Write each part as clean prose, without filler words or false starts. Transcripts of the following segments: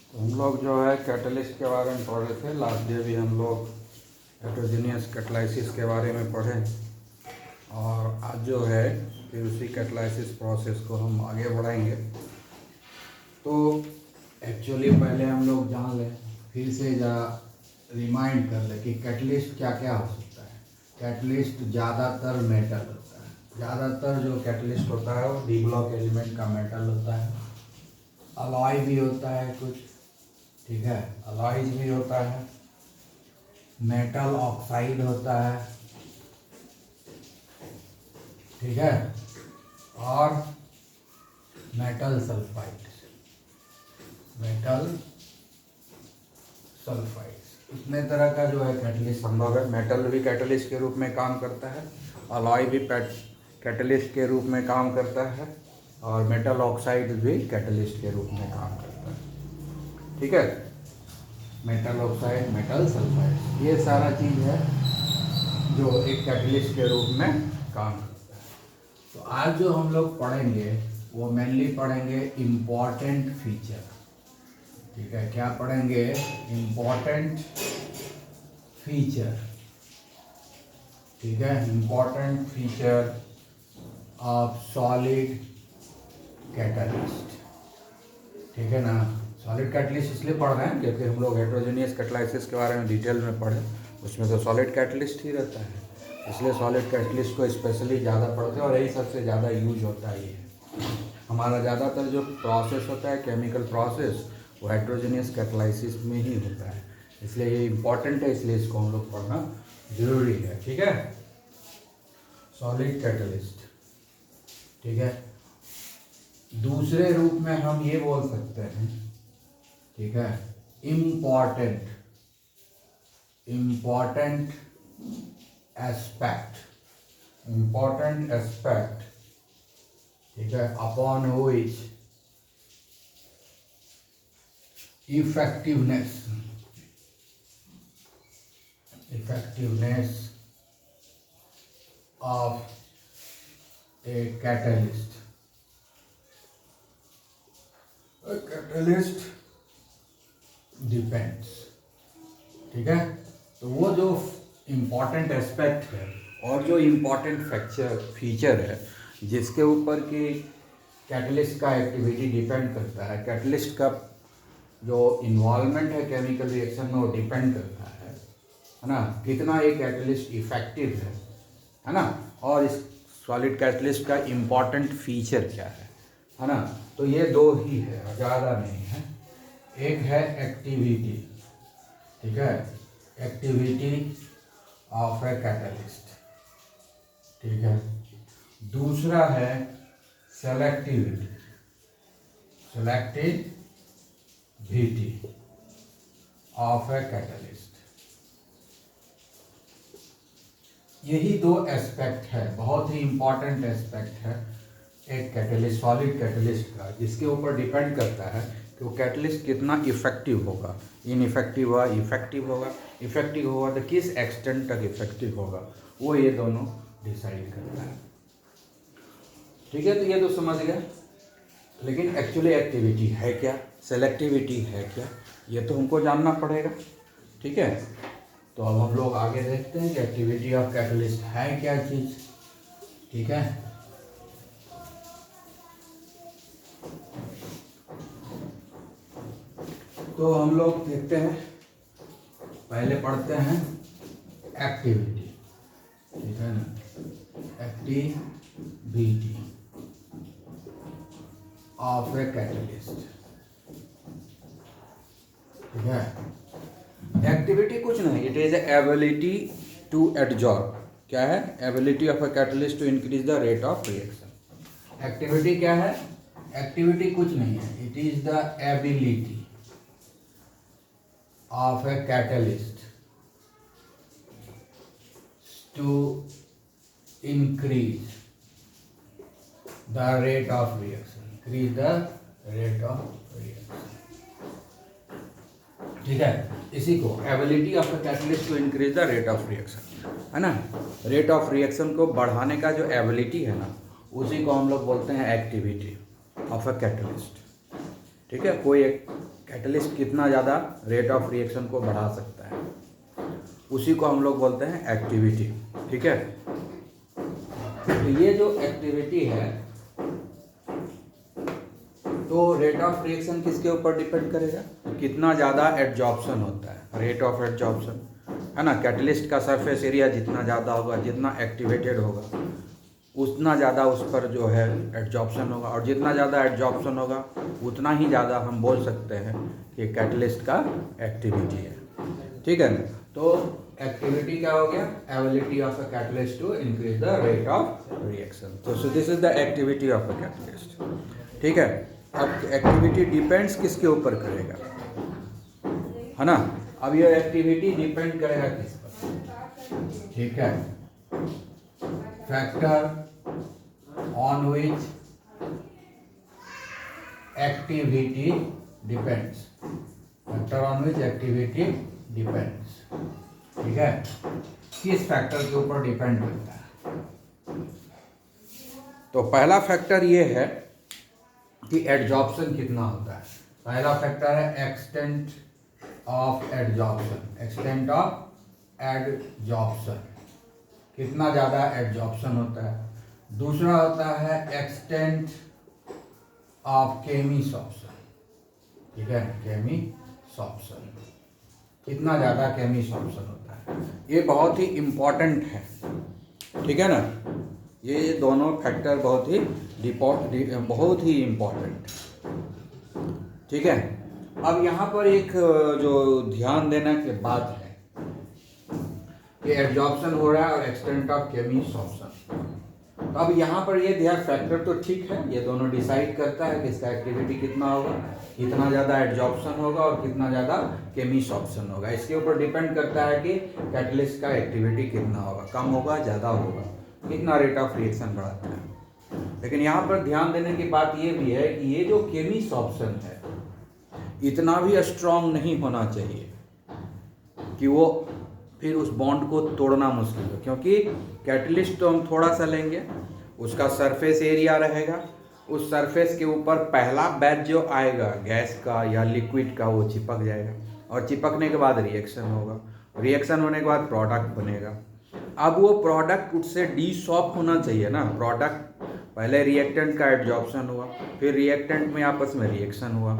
तो हम लोग जो है कैटलिस्ट के बारे में पढ़ रहे थे। लास्ट डे भी हम लोग हेटेरोजेनियस कैटालिसिस के बारे में पढ़े, और आज जो है फिर उसी कैटालिसिस प्रोसेस को हम आगे बढ़ाएंगे। तो एक्चुअली पहले हम लोग जान लें, फिर से रिमाइंड कर ले कि कैटलिस्ट क्या क्या हो सकता है। कैटलिस्ट ज़्यादातर मेटल होता है। ज़्यादातर जो कैटलिस्ट होता है वो डी ब्लॉक एलिमेंट का मेटल होता है। अलॉय भी होता है कुछ, ठीक है, अलॉयज भी होता है। मेटल ऑक्साइड होता है, ठीक है, और मेटल सल्फाइड। मेटल सल्फाइड इतने तरह का जो है कैटलिस्ट संभव है। मेटल भी कैटलिस्ट के रूप में काम करता है, अलॉय भी कैटलिस्ट के रूप में काम करता है, और मेटल ऑक्साइड भी कैटलिस्ट के रूप में काम करता है, ठीक है। मेटल ऑक्साइड, मेटल सल्फाइड, ये सारा चीज़ है जो एक कैटलिस्ट के रूप में काम करता है। तो आज जो हम लोग पढ़ेंगे वो मेनली पढ़ेंगे इम्पॉर्टेंट फीचर, ठीक है। क्या पढ़ेंगे? इम्पॉर्टेंट फीचर, ठीक है। Important feature of solid catalyst, ठीक है ना। सॉलिड कैटलिस्ट इसलिए पढ़ रहे हैं क्योंकि हम लोग हेटेरोजेनियस कैटालिसिस के बारे में डिटेल में पढ़े, उसमें तो सॉलिड कैटलिस्ट ही रहता है, इसलिए सॉलिड कैटलिस्ट को स्पेशली ज़्यादा पढ़ते हैं और यही सबसे ज़्यादा यूज होता है। ये हमारा ज़्यादातर जो प्रोसेस होता है, केमिकल प्रोसेस, वो हेटेरोजेनियस कैटालिसिस में ही होता है, इसलिए ये इम्पॉर्टेंट है, इसलिए इसको हम लोग पढ़ना जरूरी है, ठीक है। सॉलिड कैटलिस्ट, ठीक है। दूसरे रूप में हम ये बोल सकते हैं, ठीक है, इम्पॉर्टेंट एस्पेक्ट, इम्पॉर्टेंट एस्पेक्ट, ठीक है, upon which effectiveness of a catalyst depends, ठीक है। तो वो जो इम्पॉर्टेंट एस्पेक्ट है और जो इम्पॉर्टेंट फीचर है जिसके ऊपर कि कैटलिस्ट का एक्टिविटी डिपेंड करता है, कैटलिस्ट का जो इन्वॉल्वमेंट है केमिकल रिएक्शन में वो डिपेंड करता है ना, कितना ये कैटलिस्ट इफेक्टिव है ना, और इस सॉलिड कैटलिस्ट का इम्पॉर्टेंट फीचर क्या है ना। तो ये दो ही है, ज़्यादा नहीं है। एक है एक्टिविटी, ठीक है, एक्टिविटी ऑफ ए कैटलिस्ट, ठीक है। दूसरा है सेलेक्टिविटी ऑफ ए कैटलिस्ट। यही दो एस्पेक्ट है, बहुत ही इंपॉर्टेंट एस्पेक्ट है एक कैटलिस्ट, सॉलिड कैटलिस्ट का, जिसके ऊपर डिपेंड करता है कि वो कैटलिस्ट कितना इफेक्टिव होगा, इनइफेक्टिव हुआ, इफेक्टिव होगा, इफेक्टिव होगा तो किस एक्सटेंट तक इफेक्टिव होगा, वो ये दोनों डिसाइड करता है, ठीक है। तो ये तो समझ गया, लेकिन एक्चुअली एक्टिविटी है क्या, सेलेक्टिविटी है क्या, ये तो हमको जानना पड़ेगा, ठीक है। तो अब हम लोग आगे देखते हैं कि एक्टिविटी ऑफ कैटलिस्ट है क्या चीज़, ठीक है। तो हम लोग देखते हैं, पहले पढ़ते हैं एक्टिविटी, ठीक है ना, एक्टिविटी ऑफ ए कैटलिस्ट, ठीक है। एक्टिविटी कुछ नहीं, it is ability to adsorb. क्या है? Ability of a catalyst to increase the rate of reaction. Activity क्या है? एक्टिविटी कुछ नहीं है, it is the ability of a catalyst to increase the rate of reaction, increase the rate of reaction, ठीक है। इसी को ability of a catalyst to increase the rate of reaction, है ना। रेट ऑफ रिएक्शन को बढ़ाने का जो एबिलिटी है ना, उसी को हम लोग बोलते हैं एक्टिविटी ऑफ ए कैटलिस्ट, ठीक है, कोई एक कैटलिस्ट कितना ज़्यादा रेट ऑफ रिएक्शन को बढ़ा सकता है, उसी को हम लोग बोलते हैं एक्टिविटी। ठीक है, तो ये जो एक्टिविटी है, तो रेट ऑफ रिएक्शन किसके ऊपर डिपेंड करेगा, कितना ज़्यादा एडजॉर्प्शन होता है, रेट ऑफ एडजॉर्प्शन, है ना। कैटलिस्ट का सरफेस एरिया जितना ज़्यादा होगा, जितना एक्टिवेटेड होगा, उतना ज़्यादा उस पर जो है एडजॉर्प्शन होगा, और जितना ज़्यादा एडजॉर्प्शन होगा उतना ही ज़्यादा हम बोल सकते हैं कि कैटलिस्ट का एक्टिविटी है। ठीक है ना, तो एक्टिविटी क्या हो गया, ability of a catalyst to increase the rate of reaction. तो so this is the activity of a catalyst. ठीक है, अब एक्टिविटी डिपेंड्स किसके ऊपर करेगा, है ना। अब ये एक्टिविटी डिपेंड करेगा किस पर, ठीक है, factor on which activity depends, factor on which activity depends. ठीक है, किस फैक्टर के ऊपर डिपेंड करता है। तो पहला फैक्टर ये है कि एडजॉर्प्शन कितना होता है। पहला फैक्टर है extent of adsorption, extent of adsorption, कितना ज़्यादा एडजॉर्प्शन होता है। दूसरा होता है एक्सटेंट ऑफ केमिसॉर्प्शन, ठीक है, केमिसॉर्प्शन, कितना ज़्यादा केमिसॉर्प्शन होता है। ये बहुत ही इम्पॉर्टेंट है, ठीक है ना, ये दोनों फैक्टर बहुत ही इम्पॉर्टेंट, ठीक है। अब यहाँ पर एक जो ध्यान देना की बात है कि एडजॉर्प्शन हो रहा है और एक्सटेंट ऑफ केमिसॉर्प्शन। तो अब यहाँ पर ये ध्यान, फैक्टर तो ठीक है, ये दोनों डिसाइड करता है कि इसका एक्टिविटी कितना होगा, कितना ज़्यादा एडजॉर्प्शन होगा और कितना ज़्यादा केमिसॉर्प्शन होगा। इसके ऊपर डिपेंड करता है कि कैटलिस्ट का एक्टिविटी कितना होगा, कम होगा, ज़्यादा होगा, कितना रेट ऑफ रिएक्शन बढ़ाता है। लेकिन यहाँ पर ध्यान देने की बात ये भी है कि ये जो केमिसॉर्प्शन है इतना भी स्ट्रॉन्ग नहीं होना चाहिए कि वो फिर उस बॉन्ड को तोड़ना मुश्किल हो, क्योंकि कैटलिस्ट तो हम थोड़ा सा लेंगे, उसका सरफेस एरिया रहेगा, उस सरफेस के ऊपर पहला बैच जो आएगा गैस का या लिक्विड का वो चिपक जाएगा, और चिपकने के बाद रिएक्शन होगा, रिएक्शन होने के बाद प्रोडक्ट बनेगा। अब वो प्रोडक्ट उससे डीसॉल्व होना चाहिए ना, प्रोडक्ट पहले रिएक्टेंट का एडजॉर्प्शन हुआ, फिर रिएक्टेंट में आपस में रिएक्शन हुआ,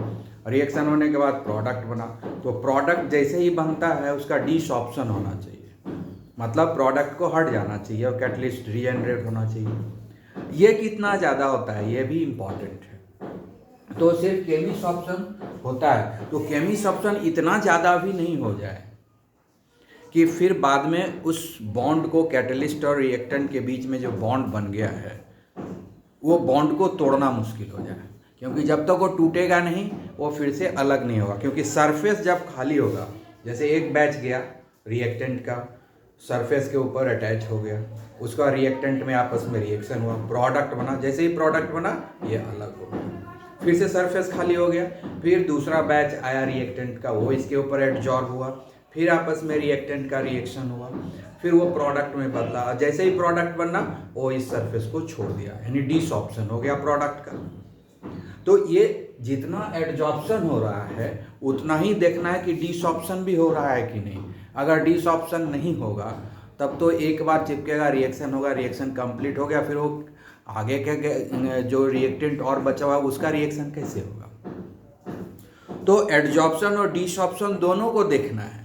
रिएक्शन होने के बाद प्रोडक्ट बना, तो प्रोडक्ट जैसे ही बनता है उसका डीसॉर्प्शन होना चाहिए, मतलब प्रोडक्ट को हट जाना चाहिए और कैटलिस्ट रीजनरेट होना चाहिए। ये कितना ज़्यादा होता है ये भी इम्पॉर्टेंट है। तो सिर्फ केमिसॉर्प्शन होता है, तो केमिसॉर्प्शन इतना ज़्यादा भी नहीं हो जाए कि फिर बाद में उस बॉन्ड को, कैटलिस्ट और रिएक्टेंट के बीच में जो बॉन्ड बन गया है वो बॉन्ड को तोड़ना मुश्किल हो जाए, क्योंकि जब तक वो टूटेगा नहीं वो फिर से अलग नहीं होगा, क्योंकि सरफेस जब खाली होगा, जैसे एक बैच गया रिएक्टेंट का, सरफेस के ऊपर अटैच हो गया, उसका रिएक्टेंट में आपस में रिएक्शन हुआ, प्रोडक्ट बना, जैसे ही प्रोडक्ट बना ये अलग हो गया, फिर से सरफेस खाली हो गया, फिर दूसरा बैच आया रिएक्टेंट का, वो इसके ऊपर एडजॉर्ब हुआ, फिर आपस में रिएक्टेंट का रिएक्शन हुआ, फिर वो प्रोडक्ट में बदला, जैसे ही प्रोडक्ट बनना वो इस सरफेस को छोड़ दिया, यानी डीसॉर्प्शन हो गया प्रोडक्ट का। तो ये जितना एडजॉर्प्शन हो रहा है उतना ही देखना है कि डीसॉर्प्शन भी हो रहा है कि नहीं। अगर डीसॉर्प्शन नहीं होगा तब तो एक बार चिपकेगा, रिएक्शन होगा, रिएक्शन कंप्लीट हो गया, फिर वो आगे के जो रिएक्टेंट और बचा हुआ उसका रिएक्शन कैसे होगा। तो एडजॉर्प्शन और डीसॉर्प्शन दोनों को देखना है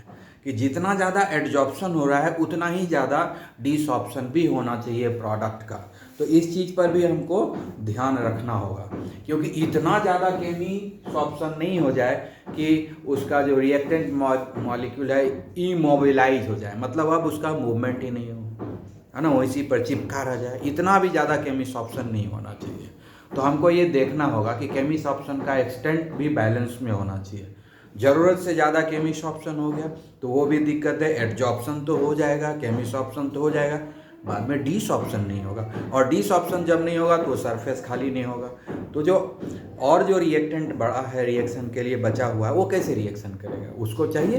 कि जितना ज़्यादा एडजॉर्प्शन हो रहा है उतना ही ज़्यादा डीसॉर्प्शन भी होना चाहिए प्रोडक्ट का। तो इस चीज़ पर भी हमको ध्यान रखना होगा, क्योंकि इतना ज़्यादा केमिसॉर्प्शन नहीं हो जाए कि उसका जो रिएक्टेंट मॉलिक्यूल है इमोबिलाइज हो जाए, मतलब अब उसका मूवमेंट ही नहीं हो, है ना, वैसी पर चिपका रह जाए। इतना भी ज़्यादा केमिसॉर्प्शन नहीं होना चाहिए। तो हमको ये देखना होगा कि केमिसॉर्प्शन का एक्सटेंट भी बैलेंस में होना चाहिए। ज़रूरत से ज़्यादा केमिसॉर्प्शन हो गया तो वो भी दिक्कत है, एडजॉर्प्शन तो हो जाएगा, केमिसॉर्प्शन तो हो जाएगा, बाद में डीसॉर्प्शन नहीं होगा, और डीसॉर्प्शन जब नहीं होगा तो सरफेस खाली नहीं होगा। तो जो रिएक्टेंट बड़ा है रिएक्शन के लिए बचा हुआ है वो कैसे रिएक्शन करेगा, उसको चाहिए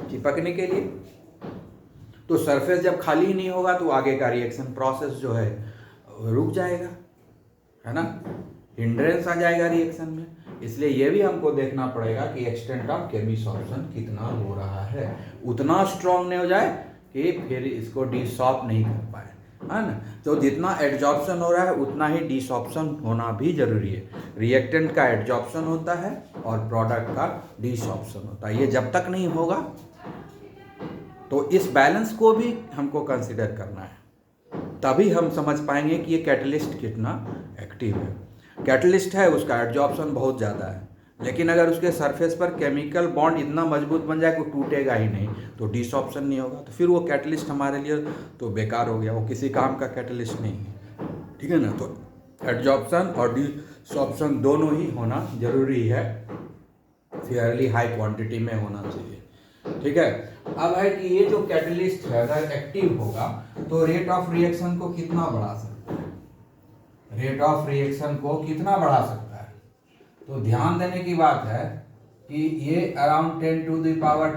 चिपकने के लिए। तो सरफेस जब खाली ही नहीं होगा तो आगे का रिएक्शन प्रोसेस जो है रुक जाएगा, है ना, हिंड्रेंस आ जाएगा रिएक्शन में। इसलिए ये भी हमको देखना पड़ेगा कि एक्सटेंट ऑफ केमिसॉर्प्शन कितना हो रहा है। उतना स्ट्रॉन्ग नहीं हो जाए कि फिर इसको डिसॉर्ब नहीं कर पाए, है ना। तो जितना एडजॉर्प्शन हो रहा है उतना ही डिसॉर्प्शन होना भी जरूरी है। रिएक्टेंट का एडजॉर्प्शन होता है और प्रोडक्ट का डिसॉर्प्शन होता है। ये जब तक नहीं होगा तो इस बैलेंस को भी हमको कंसिडर करना है, तभी हम समझ पाएंगे कि ये कैटलिस्ट कितना एक्टिव है। कैटलिस्ट है, उसका एडजॉर्प्शन बहुत ज़्यादा है, लेकिन अगर उसके सरफेस पर केमिकल बॉन्ड इतना मजबूत बन जाए कि वो टूटेगा ही नहीं, तो डिसॉर्प्शन नहीं होगा, तो फिर वो कैटलिस्ट हमारे लिए तो बेकार हो गया, वो किसी काम का कैटलिस्ट नहीं है। ठीक है ना। तो एडजॉर्प्शन और डिसॉर्प्शन दोनों ही होना जरूरी है, फेयरली हाई क्वांटिटी में होना चाहिए। ठीक है। अब है कि ये जो कैटलिस्ट है अगर एक्टिव होगा तो रेट ऑफ रिएक्शन को कितना बढ़ा सकता है, रेट ऑफ रिएक्शन को कितना बढ़ा सकता है। तो ध्यान देने की बात है कि ये around 10 to the power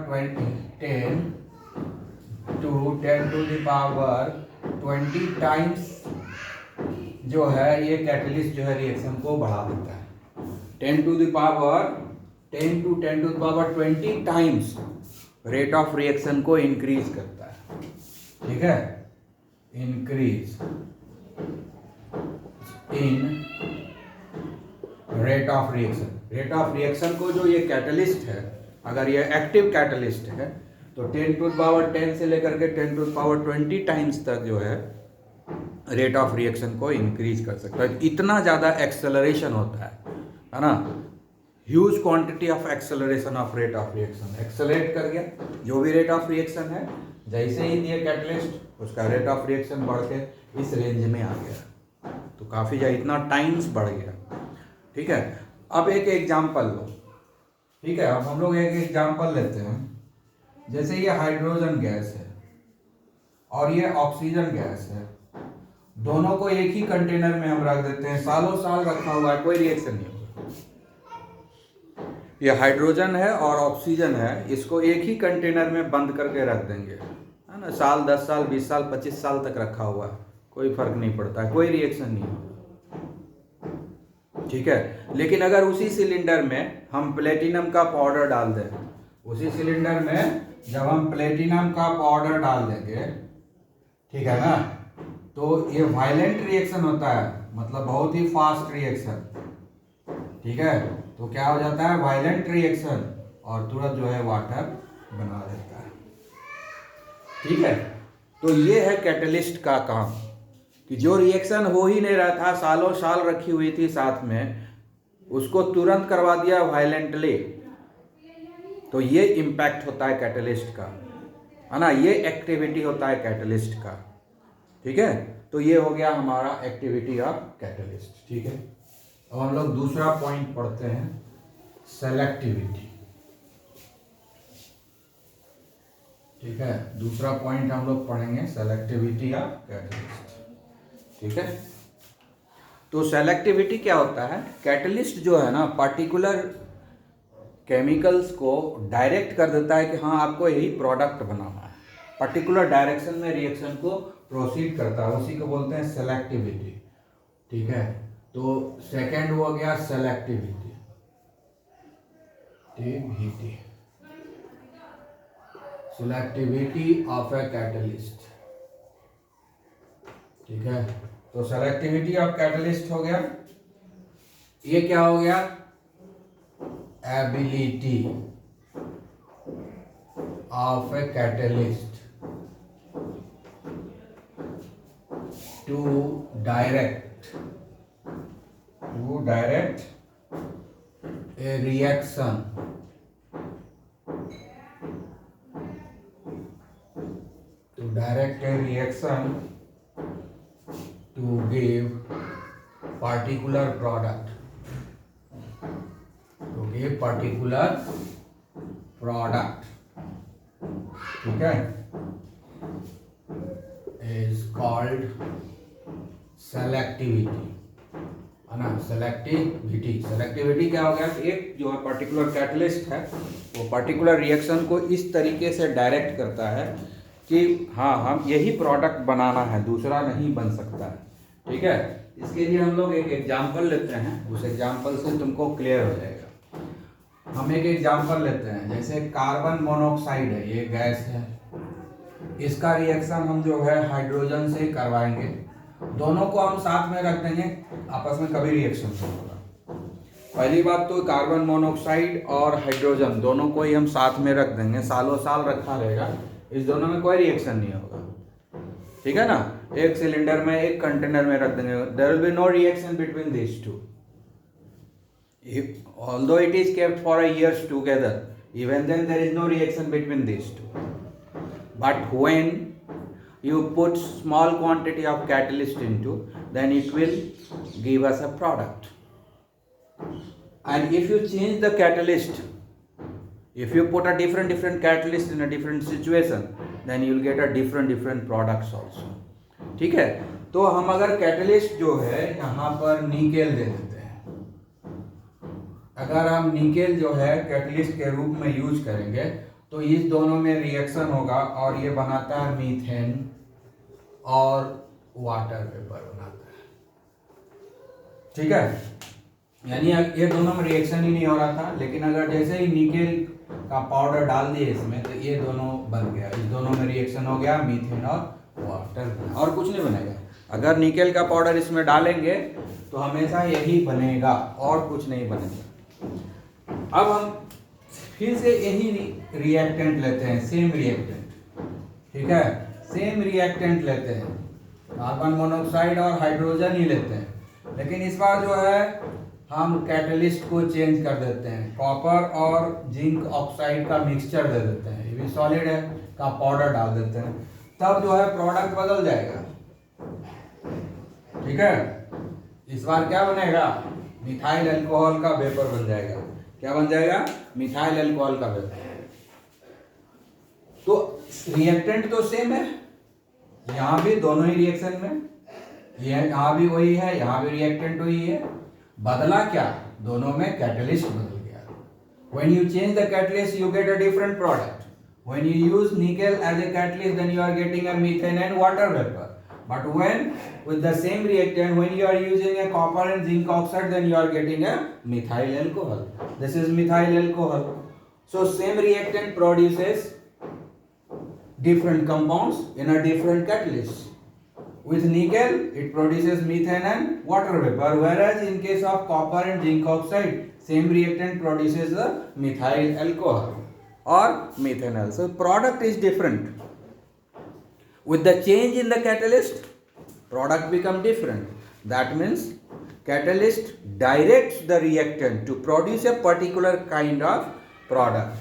20 times जो है ये कैटलिस्ट जो है रिएक्शन को बढ़ा देता है। 10 to the power 20 times rate of reaction को इंक्रीज करता है। ठीक है, increase in rate of reaction. Rate of reaction को जो ये कैटलिस्ट है, अगर ये एक्टिव कैटलिस्ट है तो 10 to the power 10 से लेकर के 10 to the power 20 टाइम्स तक जो है रेट ऑफ रिएक्शन को इंक्रीज कर सकता है। इतना ज़्यादा एक्सेलरेशन होता है ना। Huge quantity of acceleration of rate of reaction, accelerate कर गया जो भी रेट ऑफ रिएक्शन है, जैसे ही दिए कैटलिस्ट उसका रेट ऑफ रिएक्शन बढ़ के इस रेंज में आ गया, तो काफ़ी ज़्यादा इतना टाइम्स बढ़ गया। ठीक है। अब एक एग्जांपल लो। ठीक है, अब हम लोग एक एग्जांपल लेते हैं। जैसे ये हाइड्रोजन गैस है और ये ऑक्सीजन गैस है, दोनों को एक ही कंटेनर में हम रख देते हैं, सालों साल रखा हुआ है, कोई रिएक्शन नहीं होगा। ये हाइड्रोजन है और ऑक्सीजन है, इसको एक ही कंटेनर में बंद करके रख देंगे, है ना, साल 10 साल 20 साल 25 साल तक रखा हुआ है, कोई फर्क नहीं पड़ता है, कोई रिएक्शन नहीं होगा। ठीक है। लेकिन अगर उसी सिलेंडर में हम प्लेटिनम का पाउडर डाल दें, उसी सिलेंडर में जब हम प्लेटिनम का पाउडर डाल देंगे, ठीक है ना, तो ये वायलेंट रिएक्शन होता है, मतलब बहुत ही फास्ट रिएक्शन। ठीक है। तो क्या हो जाता है, वायलेंट रिएक्शन, और तुरंत जो है वाटर बना देता है। ठीक है। तो ये है कैटलिस्ट का काम, कि जो रिएक्शन हो ही नहीं रहा था, सालों साल रखी हुई थी साथ में, उसको तुरंत करवा दिया वायलेंटली। तो ये इम्पैक्ट होता है कैटलिस्ट का, है ना, ये एक्टिविटी होता है कैटलिस्ट का। ठीक है। तो ये हो गया हमारा एक्टिविटी ऑफ कैटलिस्ट। ठीक है। अब हम लोग दूसरा पॉइंट पढ़ते हैं, सेलेक्टिविटी। ठीक है, दूसरा पॉइंट हम लोग पढ़ेंगे सेलेक्टिविटी ऑफ कैटलिस्ट। ठीक है। तो सेलेक्टिविटी क्या होता है, कैटलिस्ट जो है ना पर्टिकुलर केमिकल्स को डायरेक्ट कर देता है कि हाँ आपको यही प्रोडक्ट बनाना है, पर्टिकुलर डायरेक्शन में रिएक्शन को प्रोसीड करता है, उसी को बोलते हैं सेलेक्टिविटी। ठीक है। तो सेकंड हो गया selectivity, selectivity of a catalyst. ठीक है। तो सेलेक्टिविटी ऑफ कैटलिस्ट हो गया। ये क्या हो गया, ability of a catalyst to direct a reaction to give particular product, ठीक है, is called selectivity, है ना। सेलेक्टिविटी क्या हो गया, एक जो है पर्टिकुलर कैटलिस्ट है वो पर्टिकुलर रिएक्शन को इस तरीके से डायरेक्ट करता है कि हाँ हम यही प्रोडक्ट बनाना है, दूसरा नहीं बन सकता है। ठीक है। इसके लिए हम लोग एक एग्जाम्पल लेते हैं, उस एग्जाम्पल से तुमको क्लियर हो जाएगा। हम एक एग्जाम्पल लेते हैं, जैसे कार्बन मोनोऑक्साइड है, ये गैस है, इसका रिएक्शन हम जो है हाइड्रोजन से करवाएंगे। दोनों को हम साथ में रख देंगे, आपस में कभी रिएक्शन नहीं होगा। पहली बात तो कार्बन मोनोऑक्साइड और हाइड्रोजन दोनों को ही हम साथ में रख देंगे, सालों साल रखा रहेगा, इस दोनों में कोई रिएक्शन नहीं होगा, ठीक है ना। एक सिलेंडर में, एक कंटेनर में रख देंगे, there will be no reaction between this two, although it is kept for a years together, even then there is no reaction between these two. But when you put small quantity of catalyst into, then it will give us a product. And if you change the catalyst, if you put a different catalyst in a different situation, then you will get a different products also. ठीक है, तो हम अगर catalyst जो है यहाँ पर nickel दे देते हैं, अगर हम निकेल जो है कैटलिस्ट के रूप में यूज करेंगे तो इस दोनों में रिएक्शन होगा और ये बनाता है मीथेन और वाटर वेपर बनाता है, ठीक है। यानी ये दोनों में रिएक्शन ही नहीं हो रहा था, लेकिन अगर जैसे ही निकेल का पाउडर डाल दिए इसमें तो ये दोनों बन गया, इस दोनों में रिएक्शन हो गया, मीथेन और वाटर, और कुछ नहीं बनेगा। अगर निकेल का पाउडर इसमें डालेंगे तो हमेशा यही बनेगा और कुछ नहीं बनेगा। अब हम फिर से यही रिएक्टेंट लेते हैं, सेम रिएक्टेंट, ठीक है, सेम रिएक्टेंट लेते हैं, कार्बन मोनोऑक्साइड और हाइड्रोजन ही लेते हैं, लेकिन इस बार जो है हम कैटलिस्ट को चेंज कर देते हैं, कॉपर और जिंक ऑक्साइड का मिक्सचर दे देते हैं, ये भी सॉलिड है, का पाउडर डाल देते हैं, तब जो है प्रोडक्ट बदल जाएगा, ठीक है। इस बार क्या बनेगा, मिथाइल अल्कोहल का वेपर बन जाएगा। क्या बन जाएगा, मिथाइल अल्कोहल का वेपर। तो रिएक्टेंट तो सेम है, यहाँ भी दोनों ही रिएक्शन में, यहाँ भी वही है, यहाँ भी रिएक्टेंट वही है, बदला क्या, दोनों में कैटलिस्ट बदल गया। When you change the catalyst, you get a different product. When you use nickel as a catalyst, then you are getting a methane and water vapor. But when with the same reactant, when you are using a copper and zinc oxide, then you are getting a methyl alcohol. This is methyl alcohol. So same reactant produces different compounds in a different catalyst. With nickel, it produces methane and water vapor, whereas in case of copper and zinc oxide, same reactant produces the methyl alcohol or methanol. So product is different. With the change in the catalyst, product become different. That means catalyst directs the reactant to produce a particular kind of product.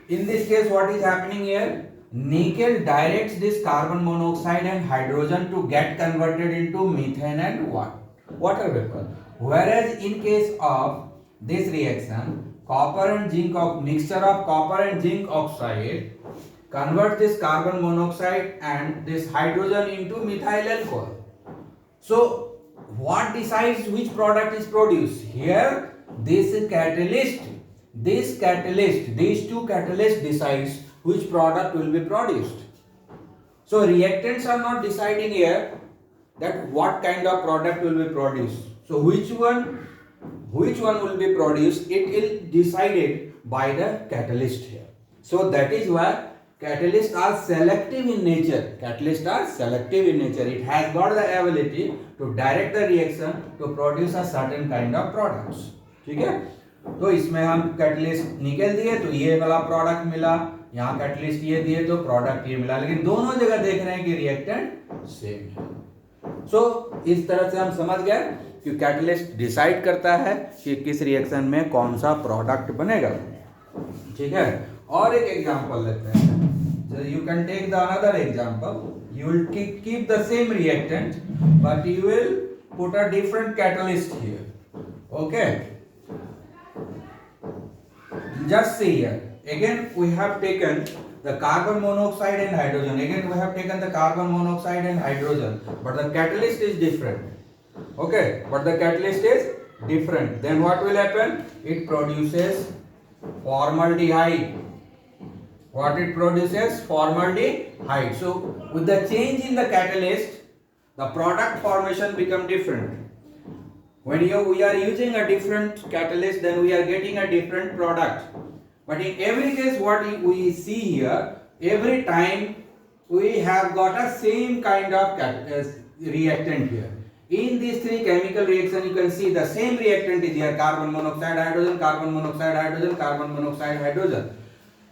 In this case, what is happening here? Nickel directs this carbon monoxide and hydrogen to get converted into methane and water vapor. Whereas in case of this reaction, copper and zinc mixture of copper and zinc oxide convert this carbon monoxide and this hydrogen into methyl alcohol. So what decides which product is produced? Here this catalyst, these two catalysts decides which product will be produced. So reactants are not deciding here that what kind of product will be produced. So which one will be produced, it is decided by the catalyst here. So that is why catalysts are selective in nature. Catalysts are selective in nature. It has got the ability to direct the reaction to produce a certain kind of products. ठीक है, तो इसमें हम catalyst निकल दिए तो ये वाला प्रोडक्ट मिला, यहाँ कैटलिस्ट ये दिए तो प्रोडक्ट ये मिला, लेकिन दोनों जगह देख रहे हैं कि रिएक्टेंट सेम है। सो इस तरह से हम समझ गए कि कैटलिस्ट डिसाइड करता है कि किस रिएक्शन में कौन सा प्रोडक्ट बनेगा, ठीक है। और एक एग्जांपल लेते हैं, you can take the another example. You will keep the same reactant, but you will put a different catalyst here. Okay. Just see here. Again, we have taken the carbon monoxide and hydrogen. Again, we have taken the carbon monoxide and hydrogen, but the catalyst is different. Okay, but the catalyst is different. Then what will happen? It produces formaldehyde. What it produces? Formaldehyde. So with the change in the catalyst, the product formation become different. When we are using a different catalyst, then we are getting a different product. But in every case, what we see here, every time we have got a same kind of reactant here. In these three chemical reactions, you can see the same reactant is here: carbon monoxide, hydrogen, carbon monoxide, hydrogen, carbon monoxide, hydrogen.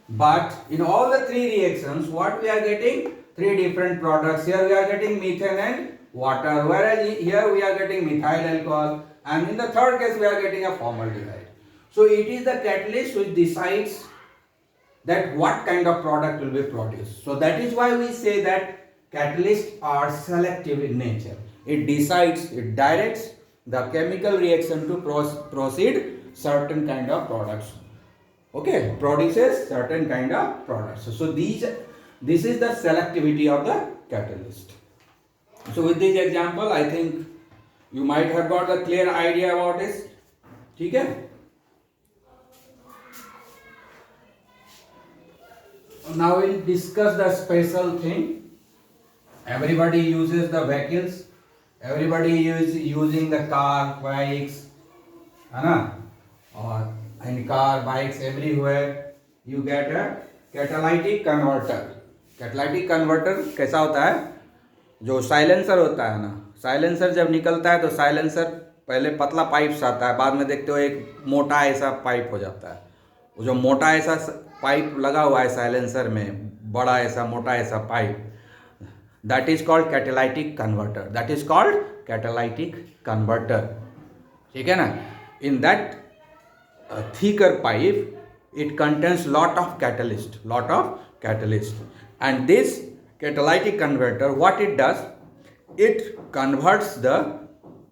But in all the three reactions, what we are getting? Three different products. Here we are getting methane and water, whereas here we are getting methyl alcohol, and in the third case we are getting a formaldehyde. So it is the catalyst which decides that what kind of product will be produced. So that is why we say that catalysts are selective in nature. It decides, it directs the chemical reaction to proceed certain kind of products. Okay, produces certain kind of products. So this is the selectivity of the catalyst. So with this example, I think you might have got a clear idea about this. ठीक है? Now we'll discuss the special thing. Everybody uses the vehicles. Everybody is using the car, bikes, है ना? और in car, bikes, everywhere you get a catalytic converter. Catalytic converter कैसा होता है? जो silencer होता है ना, साइलेंसर जब निकलता है तो साइलेंसर पहले पतला पाइप से आता है, बाद में देखते हो एक मोटा ऐसा पाइप हो जाता है. वो जो मोटा ऐसा पाइप लगा हुआ है साइलेंसर में, बड़ा ऐसा मोटा ऐसा pipe, that is called catalytic converter. That is called catalytic converter. ठीक है ना? In that thicker pipe, it contains lot of catalyst, and this catalytic converter, what it does, it converts the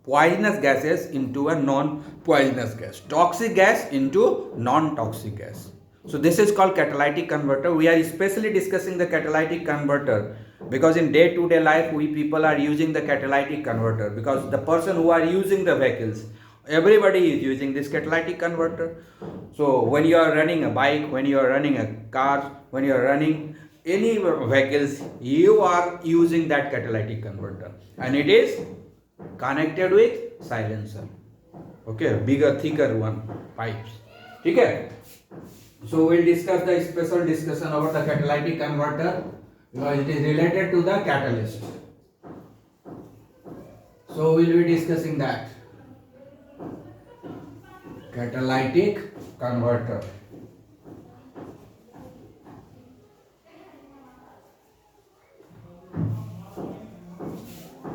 poisonous gases into a non-poisonous gas, toxic gas into non-toxic gas. So this is called catalytic converter. We are especially discussing the catalytic converter because in day-to-day life we people are using the catalytic converter, because the person who are using the vehicles, everybody is using this catalytic converter. So when you are running a bike, when you are running a car, when you are running any vehicles, you are using that catalytic converter, and it is connected with silencer. Okay, bigger, thicker one pipes. Okay. So we'll discuss the special discussion about the catalytic converter because it is related to the catalyst. So we'll be discussing that. Catalytic converter.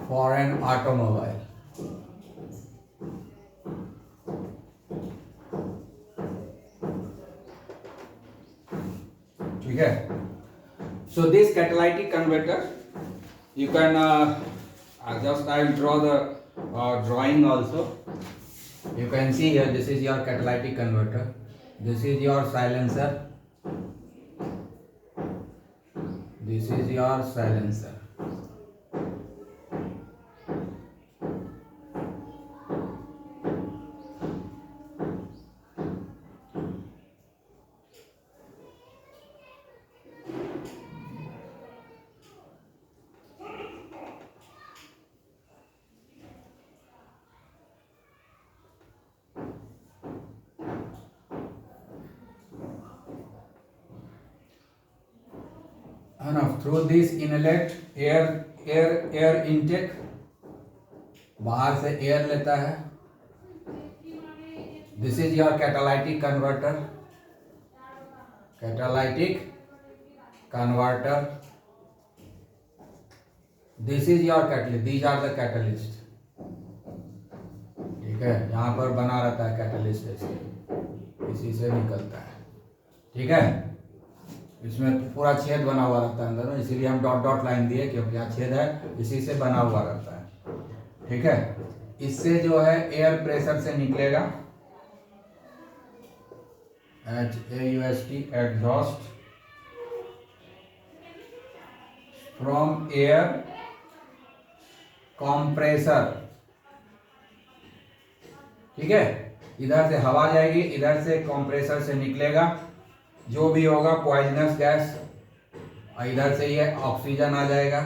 For an automobile. Okay. So this catalytic converter, you can I will draw the drawing also. You can see here, this is your catalytic converter, this is your silencer, this is your silencer. And through this inlet air intake, बाहर से air लेता है. This is your catalytic converter. Catalytic converter. This is your catalyst. These are the catalyst. ठीक है, यहाँ पर बना रहता है कैटलिस्ट, ऐसे इसी से निकलता है. ठीक है, इसमें पूरा छेद बना हुआ रहता है अंदर में, इसीलिए हम डॉट डॉट लाइन दिए क्योंकि यहाँ छेद है, इसी से बना हुआ रहता है. ठीक है, इससे जो है एयर प्रेशर से निकलेगा, HAUST, exhaust from air compressor. ठीक है, इधर से हवा जाएगी, इधर से कंप्रेसर से निकलेगा जो भी होगा पॉइजनस गैस, और इधर से ये ऑक्सीजन आ जाएगा.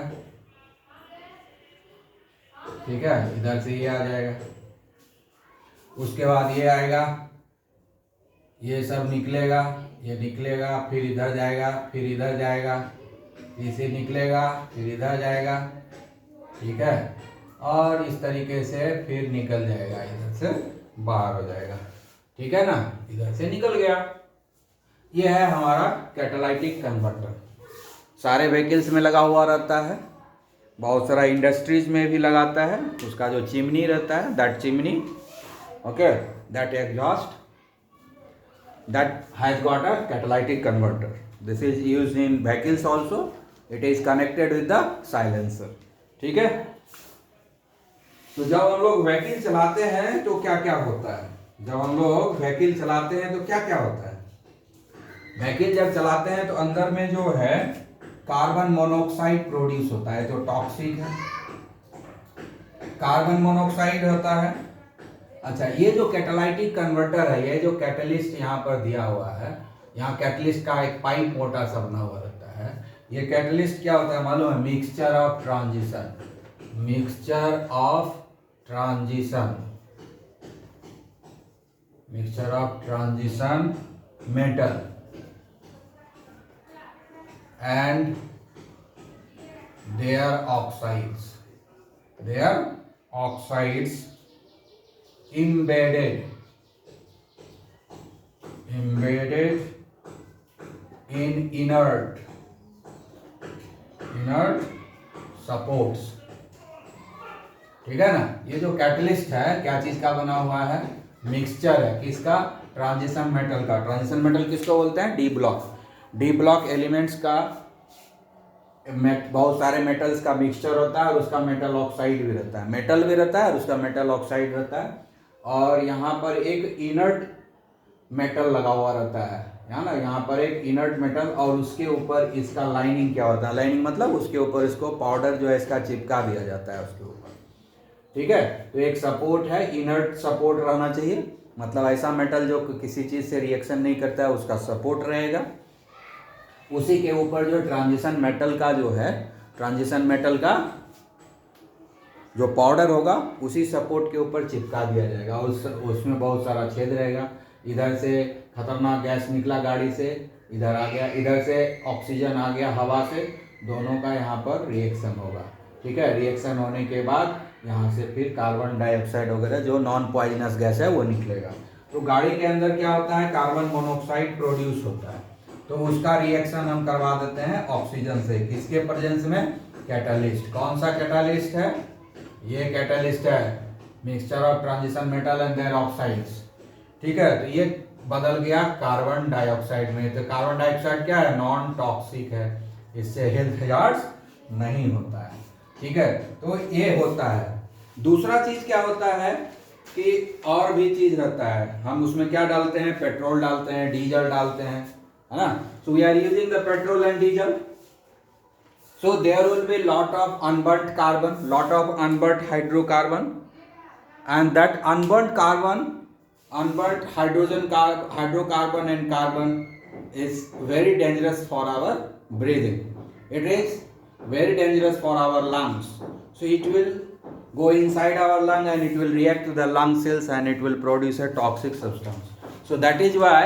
ठीक है, इधर से ये आ जाएगा, उसके बाद ये आएगा, ये सब निकलेगा, ये निकलेगा, फिर इधर जाएगा, फिर इधर जाएगा, इसे निकलेगा, फिर इधर जाएगा, ठीक है, और इस तरीके से फिर निकल जाएगा, इधर से बाहर हो जाएगा, ठीक है ना, इधर से निकल गया। ये है हमारा कैटालाइटिक कन्वर्टर। सारे व्हीकल्स में लगा हुआ रहता है, बहुत सारा इंडस्ट्रीज में भी लगाता है। उसका जो चिमनी रहता है, that chimney, okay, that exhaust, that has got a catalytic converter. This is used in vehicles also. It is connected with the silencer. ठीक है, तो जब हम लोग व्हीकल चलाते हैं तो क्या क्या होता है, जब हम लोग व्हीकल चलाते हैं तो क्या क्या होता है, व्हीकल जब चलाते हैं तो अंदर में जो है कार्बन मोनोऑक्साइड प्रोड्यूस होता है, जो टॉक्सिक है, कार्बन मोनोऑक्साइड होता है। अच्छा, ये जो कैटालाइटिक कन्वर्टर है, ये जो कैटलिस्ट यहाँ पर दिया हुआ है, यहाँ कैटलिस्ट का एक पाइप मोटा सा बना हुआ रहता है। ये कैटलिस्ट क्या होता है मालूम है? Mixture of transition, mixture of transition, mixture of transition metal and their oxides, their oxides embedded in inert supports, ठीक है ना। ये जो कैटलिस्ट है क्या चीज का बना हुआ है? मिक्सचर है, किसका? ट्रांजिशन मेटल का। ट्रांजिशन मेटल किसको बोलते हैं? D block. D block elements का बहुत सारे मेटल्स का मिक्सचर होता है और उसका मेटल ऑक्साइड भी रहता है, मेटल भी रहता है और उसका मेटल ऑक्साइड रहता है। और यहाँ पर एक इनर्ट मेटल लगा हुआ रहता है, है ना, यहाँ पर एक इनर्ट मेटल, और उसके ऊपर इसका लाइनिंग क्या होता है? लाइनिंग मतलब उसके ऊपर इसको पाउडर जो है इसका चिपका दिया जाता है उसके ऊपर, ठीक है। तो एक सपोर्ट है, इनर्ट सपोर्ट रहना चाहिए, मतलब ऐसा मेटल जो किसी चीज़ से रिएक्शन नहीं करता है, उसका सपोर्ट रहेगा। उसी के ऊपर जो ट्रांजिशन मेटल का जो है, ट्रांजिशन मेटल का जो पाउडर होगा उसी सपोर्ट के ऊपर चिपका दिया जाएगा। उसमें बहुत सारा छेद रहेगा, इधर से खतरनाक गैस निकला गाड़ी से, इधर आ गया, इधर से ऑक्सीजन आ गया हवा से, दोनों का यहाँ पर रिएक्शन होगा, ठीक है। रिएक्शन होने के बाद यहाँ से फिर कार्बन डाइऑक्साइड वगैरह जो नॉन पॉइजनस गैस है वो निकलेगा। तो गाड़ी के अंदर क्या होता है? कार्बन मोनोऑक्साइड प्रोड्यूस होता है, तो उसका रिएक्शन हम करवा देते हैं ऑक्सीजन से, किसके प्रेजेंस में? कैटालिस्ट। कौन सा कैटालिस्ट है? ये कैटालिस्ट है, mixture of transition metal and their oxides, ठीक है। तो ये बदल गया कार्बन डाइऑक्साइड में। तो कार्बन डाइऑक्साइड क्या है? नॉन टॉक्सिक है, इससे हेल्थ हजार्ड्स नहीं होता है, ठीक है। तो ये होता है। दूसरा चीज क्या होता है कि और भी चीज रहता है, हम उसमें क्या डालते हैं? पेट्रोल डालते हैं, डीजल डालते हैं, है ना। So we are using the petrol and diesel, so there will be lot of unburnt carbon, lot of unburnt hydrocarbon, and that unburnt carbon, unburnt hydrocarbon and carbon is very dangerous for our breathing. It is very dangerous for our lungs, so it will go inside our lung and it will react to the lung cells and it will produce a toxic substance. So that is why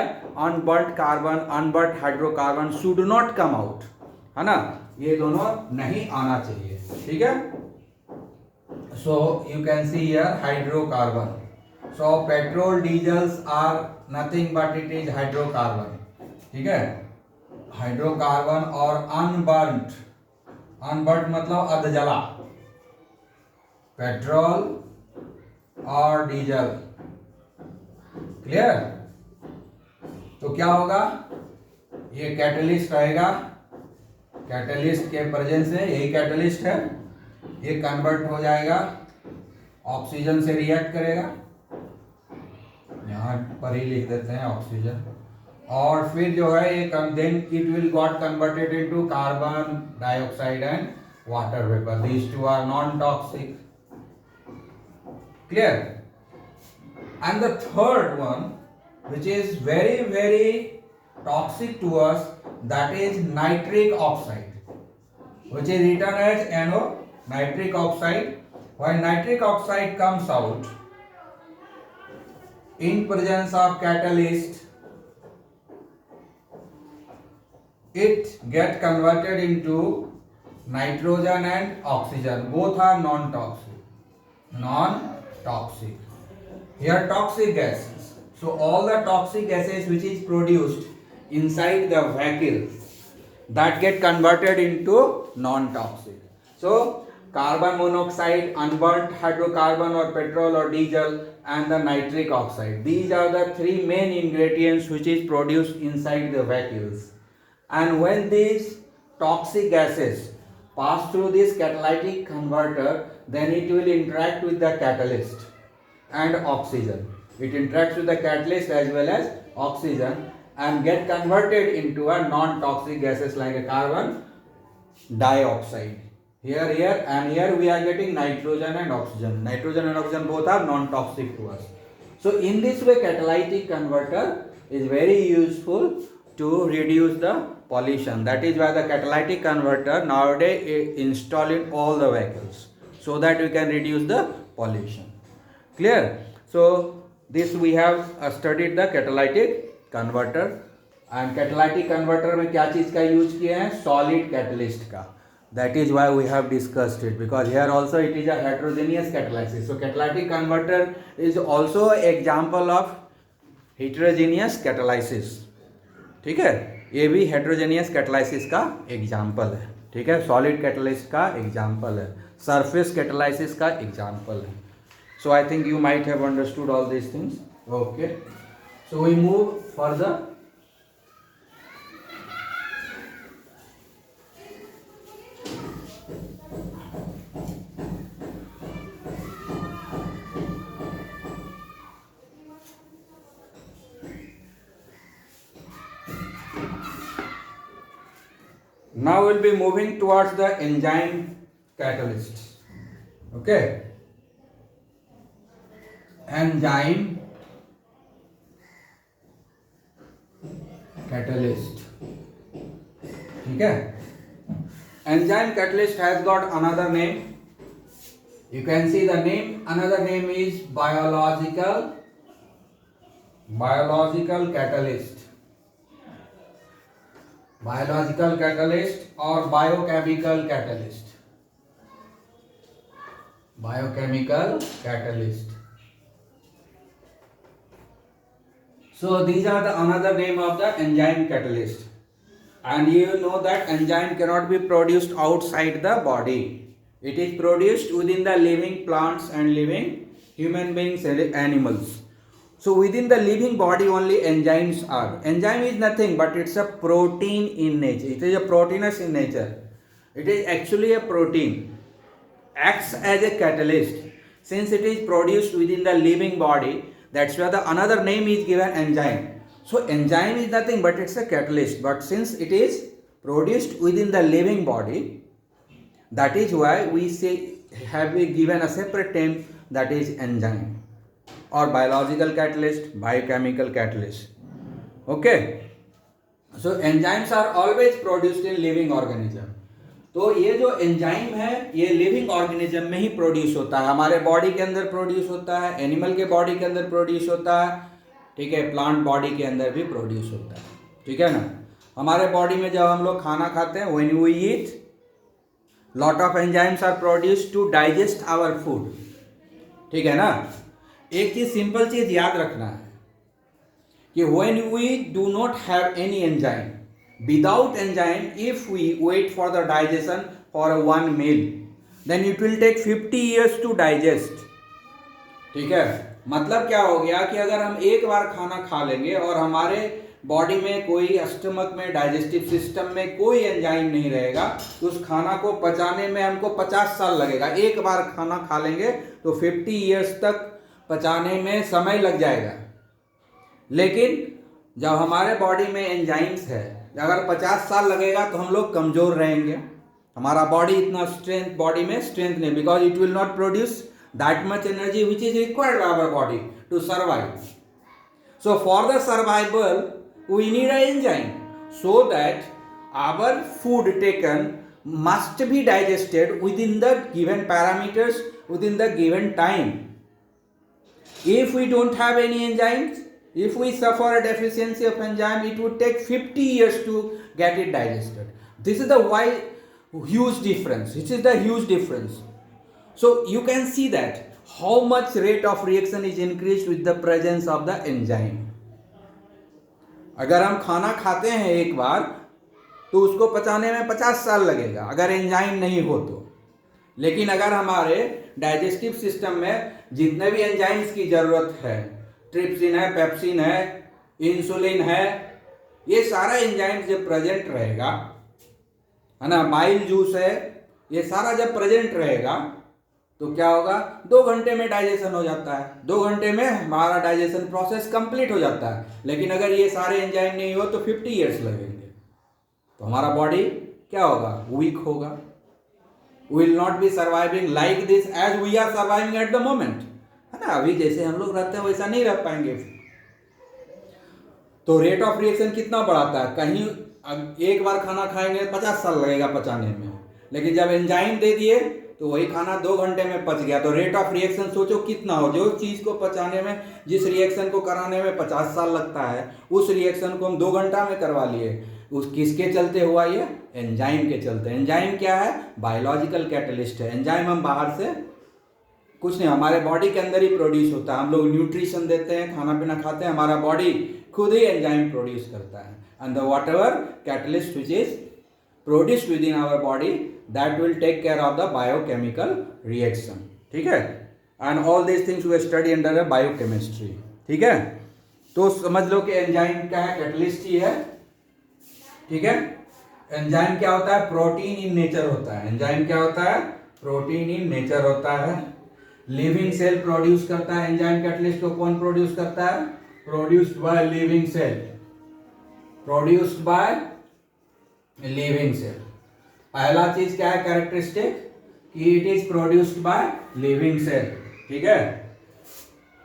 unburnt carbon, unburnt hydrocarbon should not come out, है ना, ये दोनों नहीं आना चाहिए, ठीक है। So you can see here hydrocarbon. So petrol diesels are nothing but it is hydrocarbon, ठीक है। हाइड्रोकार्बन और अनबर्न्ट, अनबर्न्ट मतलब अधजला, पेट्रोल और डीजल, क्लियर। तो क्या होगा? ये कैटलिस्ट रहेगा, कैटलिस्ट के प्रेजेंस में, यही कैटलिस्ट है, ये कन्वर्ट हो जाएगा, ऑक्सीजन से रिएक्ट करेगा, यहाँ पर ही लिख देते हैं ऑक्सीजन, और फिर जो है ये then it will got converted into carbon dioxide and water vapour. These two are non toxic, clear. And the third one which is very very toxic to us, that is nitric oxide, which is written as NO, nitric oxide, When nitric oxide comes out in presence of catalyst, it get converted into nitrogen and oxygen. Both are non-toxic. Non-toxic. Here toxic gases. So all the toxic gases which is produced inside the vehicle, that get converted into non-toxic. So carbon monoxide, unburnt hydrocarbon or petrol or diesel, and the nitric oxide. These are the three main ingredients which is produced inside the vehicles. And when these toxic gases pass through this catalytic converter, then it will interact with the catalyst and oxygen. It interacts with the catalyst as well as oxygen and get converted into a non-toxic gases like a carbon dioxide. Here we are getting nitrogen and oxygen. Nitrogen and oxygen both are non-toxic to us. So in this way, catalytic converter is very useful to reduce the pollution. That is why the catalytic converter nowadays is installed in all the vehicles, so that we can reduce the pollution. Clear? So this we have studied the catalytic converter. And catalytic converter में क्या चीज़ का use किया है? Solid catalyst का. That is why we have discussed it, because here also it is a heterogeneous catalysis. So catalytic converter is also example of heterogeneous catalysis. ठीक है, ये भी heterogeneous catalysis का example है. ठीक है, solid catalyst का example है, surface catalysis का example है. So I think you might have understood all these things. Okay, so we move further. Now we'll be moving towards the enzyme catalyst. Okay, enzyme catalyst. ठीक है, enzyme catalyst has got another name. You can see the name. Another name is biological catalyst. Biological catalyst or biochemical catalyst. Biochemical catalyst. So these are the another name of the enzyme catalyst. And you know that enzyme cannot be produced outside the body. It is produced within the living plants and living human beings and animals. So within the living body only enzymes are. Enzyme is nothing but it's a protein in nature. It is a proteinous in nature. It is actually a protein. Acts as a catalyst. Since it is produced within the living body, that's why the another name is given enzyme. So enzyme is nothing but it's a catalyst. But since it is produced within the living body, that is why we say have we given a separate name, that is enzyme. Or biological catalyst, biochemical catalyst. Okay, so enzymes are always produced in living organism. तो ये जो enzyme है ये living organism में ही produce होता है. हमारे body के अंदर प्रोड्यूस होता है, एनिमल के बॉडी के अंदर प्रोड्यूस होता है. ठीक है, प्लांट बॉडी के अंदर भी प्रोड्यूस होता है. ठीक है ना. हमारे बॉडी में जब हम लोग खाना खाते हैं, when we eat, lot of enzymes are produced to digest our food. ठीक है ना. एक चीज सिंपल चीज याद रखना है कि when we do not have any enzyme, without enzyme, if we wait for the digestion for one meal, then it will take 50 years to digest. ठीक है, मतलब क्या हो गया कि अगर हम एक बार खाना खा लेंगे और हमारे बॉडी में कोई स्टमक में डाइजेस्टिव सिस्टम में कोई एंजाइम नहीं रहेगा, तो उस खाना को पचाने में हमको 50 साल लगेगा. एक बार खाना खा लेंगे तो 50 years तक पचाने में समय लग जाएगा. लेकिन जब हमारे बॉडी में एंजाइम्स है, अगर 50 साल लगेगा तो हम लोग कमजोर रहेंगे. हमारा बॉडी इतना स्ट्रेंथ, बॉडी में स्ट्रेंथ नहीं, because it will not produce that much energy which is required by our body to survive. So for the survival we need a enzyme, so that our food taken must be digested within the given parameters within the given time. If we don't have any enzymes, if we suffer a deficiency of enzyme, it would take 50 years to get it digested. This is the huge difference. This is the huge difference. So you can see that how much rate of reaction is increased with the presence of the enzyme. अगर हम खाना खाते हैं एक बार तो उसको पचाने में 50 साल लगेगा अगर एंजाइम नहीं हो तो। लेकिन अगर हमारे डाइजेस्टिव सिस्टम में जितने भी एंजाइम्स की जरूरत है, ट्रिप्सिन है, पेप्सिन है, इंसुलिन है, ये सारा एंजाइम जब प्रेजेंट रहेगा, है ना, बाइल जूस है, ये सारा जब प्रेजेंट रहेगा तो क्या होगा, 2 घंटे में डाइजेशन हो जाता है, 2 घंटे में हमारा डाइजेशन प्रोसेस कंप्लीट हो जाता है। लेकिन अगर ये सारे एंजाइम नहीं हो तो 50 ईयर्स लगेंगे। तो हमारा बॉडी क्या होगा, वीक होगा, will not be surviving like this as we are surviving at the moment, है ना। अभी जैसे हम लोग रहते हैं वैसा नहीं रह पाएंगे। तो रेट ऑफ रिएक्शन कितना बढ़ाता है, कहीं एक बार खाना खाएंगे 50 साल लगेगा पचाने में, लेकिन जब एंजाइम दे दिए तो वही खाना 2 घंटे में पच गया। तो रेट ऑफ रिएक्शन सोचो कितना हो, जो चीज को पचाने में, जिस रिएक्शन को कराने में 50 साल लगता है, उस रिएक्शन को हम 2 घंटा में करवा लिए। उस किसके चलते हुआ, ये एंजाइम के चलते। एंजाइम क्या है, बायोलॉजिकल कैटलिस्ट है। एंजाइम हम बाहर से कुछ नहीं, हमारे बॉडी के अंदर ही प्रोड्यूस होता है। हम लोग न्यूट्रिशन देते हैं, खाना पीना खाते हैं, हमारा बॉडी खुद ही एंजाइम प्रोड्यूस करता है। And the whatever catalyst which is produced within our body, that will take care of the biochemical reaction. ठीक है, and all this things we study under biochemistry. ठीक है, तो समझ लो कि एंजाइम क्या है, कैटलिस्ट ही है। ठीक है, एंजाइम क्या होता है, प्रोटीन इन नेचर होता है। एंजाइम क्या होता है, प्रोटीन इन नेचर होता है। लिविंग सेल प्रोड्यूस करता है एंजाइम कैटलिस्ट को। कौन प्रोड्यूस करता है, produced by living cell, produced by living cell. पहला चीज क्या है, कैरेक्टरिस्टिक, कि it is produced by living cell. ठीक है,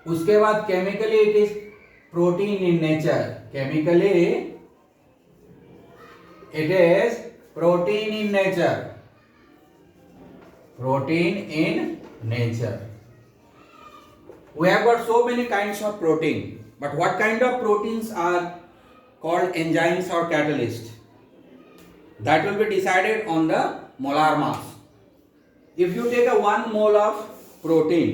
उसके बाद chemically it is protein in nature. Chemically it is protein in nature, protein in nature. We have got so many kinds of protein, but what kind of proteins are called enzymes or catalysts? That will be decided on the molar mass. If you take a 1 mole of protein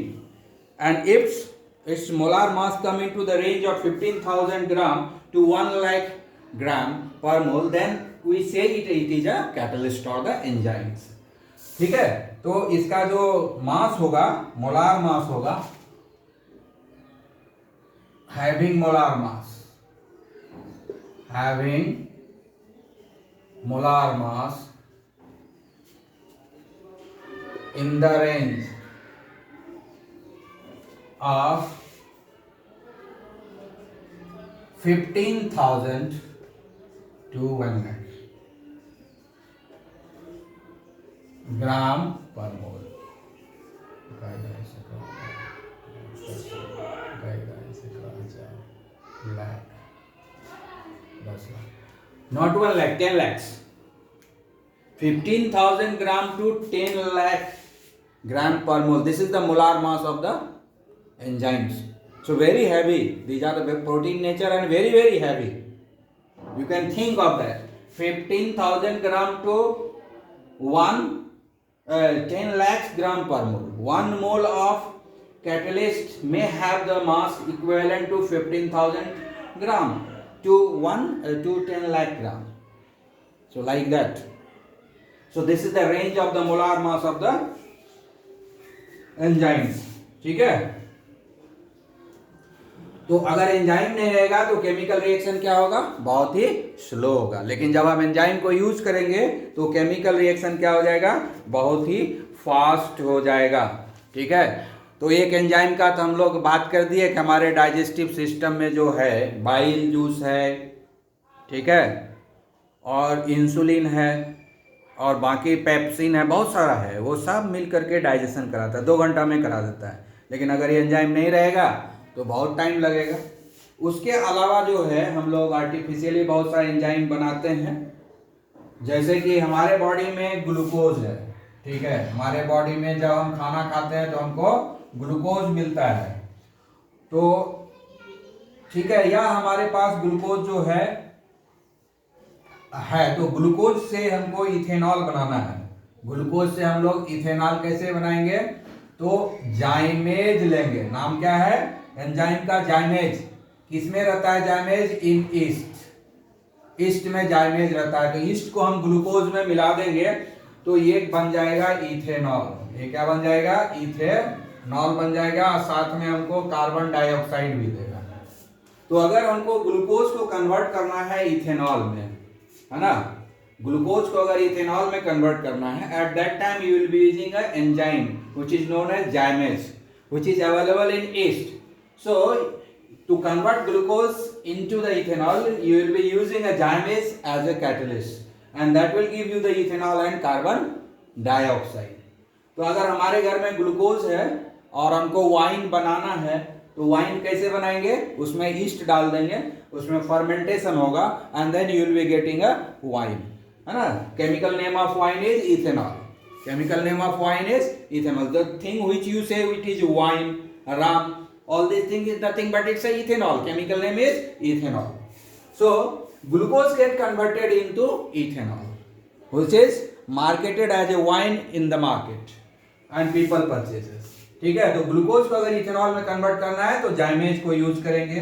and if its molar mass come into the range of 15,000 gram to 1 lakh gram per mole, then we say it is a catalyst or the enzymes. ठीक है, तो इसका जो मास होगा, molar mass होगा, having molar mass, having molar mass in the range of 15,000 to 1 lakh ग्राम पर मोल। Not 1 lakh, 10 lakhs. 15,000 gram to 10 lakh gram per mole. This is the molar mass of the enzymes. So very heavy. These are the protein nature and very very heavy. You can think of that. 15,000 gram to 10 lakhs gram per mole. 1 mole of catalyst may have the mass equivalent to 15,000 gram to 10 lakh gram. So like that. So this is the range of the molar mass of the enzymes. ठीक है, तो अगर enzyme नहीं रहेगा तो chemical reaction क्या होगा, बहुत ही स्लो होगा। लेकिन जब हम एंजाइम को यूज करेंगे तो केमिकल रिएक्शन क्या हो जाएगा, बहुत ही फास्ट हो जाएगा। ठीक है, तो एक एंजाइम का तो हम लोग बात कर दिए कि हमारे डाइजेस्टिव सिस्टम में जो है बाइल जूस है, ठीक है, और इंसुलिन है और बाकी पेप्सिन है, बहुत सारा है, वो सब मिल करके डाइजेशन कराता है, 2 घंटा में करा देता है। लेकिन अगर ये एंजाइम नहीं रहेगा तो बहुत टाइम लगेगा। उसके अलावा जो है हम लोग आर्टिफिशियली बहुत सारे एंजाइम बनाते हैं, जैसे कि हमारे बॉडी में ग्लूकोज है, ठीक है, हमारे बॉडी में जब हम खाना खाते हैं तो हमको ग्लूकोज मिलता है। तो ठीक है, या हमारे पास ग्लूकोज जो है तो ग्लूकोज से हमको इथेनॉल बनाना है। ग्लूकोज से हम लोग इथेनॉल कैसे बनाएंगे? तो जाइमेज लेंगे। नाम क्या है एंजाइम का? जाइमेज। किसमें रहता है जाइमेज? इन ईस्ट। ईस्ट में जाइमेज रहता है। तो ईस्ट को हम ग्लूकोज में मिला देंगे तो ये बन जाएगा इथेनॉल। ये क्या बन जाएगा? इथेनॉल बन जाएगा। और साथ में हमको कार्बन डाइऑक्साइड भी देगा। तो अगर हमको ग्लूकोज को कन्वर्ट करना है इथेनॉल में, है ना, ग्लूकोज को अगर इथेनॉल में कन्वर्ट करना है, at that time you will be using a enzyme which is known as zymase, which is available in yeast. So to convert glucose into the ethanol, you will be using a Zymase as a catalyst, and that will give you the ethanol and carbon dioxide. तो अगर हमारे घर में glucose है और हमको wine बनाना है तो वाइन कैसे बनाएंगे? उसमें ईस्ट डाल देंगे, उसमें फर्मेंटेशन होगा, and then you will be getting a wine, है ना. Chemical name of wine is ethanol. Chemical name of wine is ethanol. The thing which you say it is wine, rum, all these things is nothing but it's a ethanol. Chemical name is ethanol. So glucose get converted into ethanol, which is marketed as a wine in the market and people purchases. ठीक है, तो glucose को अगर ethanol में convert करना है तो जाइमेज को यूज करेंगे.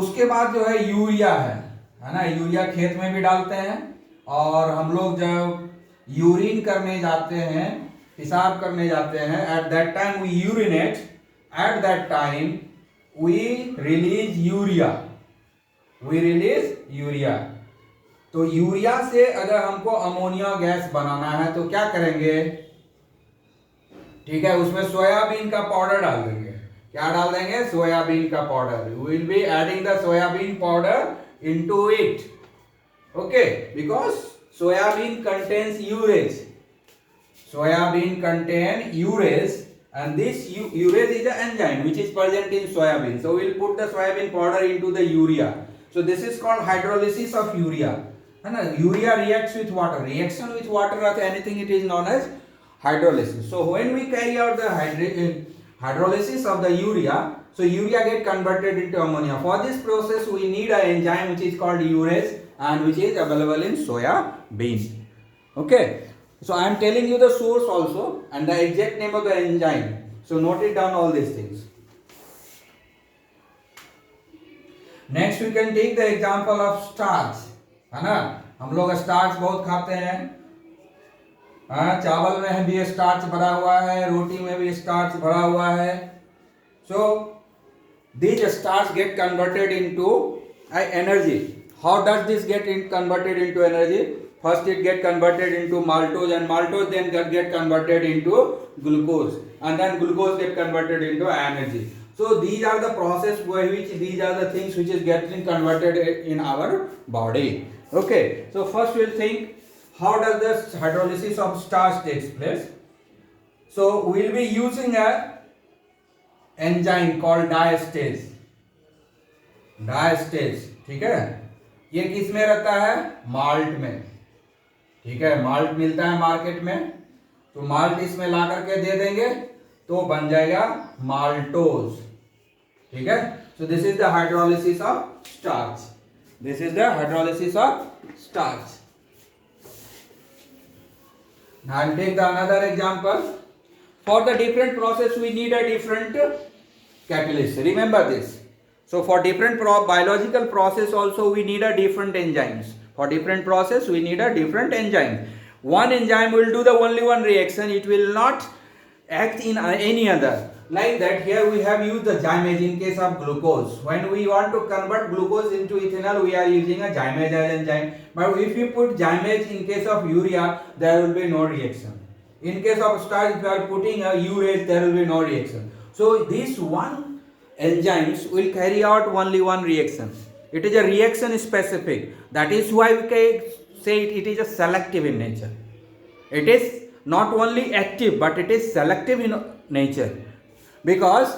उसके बाद जो है यूरिया है ना. यूरिया खेत में भी डालते हैं, और हम लोग जब यूरिन करने जाते हैं, पेशाब करने जाते हैं, at that time we urinate, at that time we release urea. तो यूरिया से अगर हमको अमोनिया गैस बनाना है तो क्या करेंगे? ठीक है, उसमें सोयाबीन का पाउडर डाल देंगे. क्या डाल देंगे? सोयाबीन का powder. we will be adding the soybean powder into it. Okay, because soybean contains urease. Soybean contain urease, and this urease is an enzyme which is present in soybean. So we will put the soybean powder into the urea. So this is called hydrolysis of urea. And urea reacts with water. Reaction with water or anything, it is known as hydrolysis. So when we carry out the hydrolysis of the urea, so urea get converted into ammonia. For this process we need an enzyme which is called urease, and which is available in soya bean. Okay. So I am telling you the source also and the exact name of the enzyme. So note it down, all these things. Next we can take the example of starch, है ना. हम लोग starch बहुत खाते हैं. चावल में भी स्टार्च भरा हुआ है, रोटी में भी स्टार्च भरा हुआ है. So these starch get converted into energy. How does this get converted into energy? First it get converted into maltose, and maltose then get converted into glucose, and then glucose get converted into energy. So these are the process by which these are the things which is getting converted in our body. Okay, so first we'll think how does the hydrolysis of starch takes place. So we'll be using a enzyme called diastase. Diastase, ठीक है. ये किस में रहता है? Malt में. ठीक है, माल्ट मिलता है मार्केट में, तो माल्ट इसमें ला करके दे देंगे तो बन जाएगा माल्टोज. ठीक है, so this is the hydrolysis of starch. This is the hydrolysis of starch. Now I take the another example. For the different process we need a different catalyst. Remember this. So for different biological process also we need a different enzymes. For different process we need a different enzyme. One enzyme will do the only one reaction. It will not act in any other. Like that, here we have used the Zymase in case of glucose. When we want to convert glucose into ethanol, we are using a Zymase as enzyme. But if you put Zymase in case of urea, there will be no reaction. In case of starch, if you are putting a urease, there will be no reaction. So this one enzymes will carry out only one reaction. It is a reaction specific. That is why we can say it is a selective in nature. It is not only active but it is selective in nature, because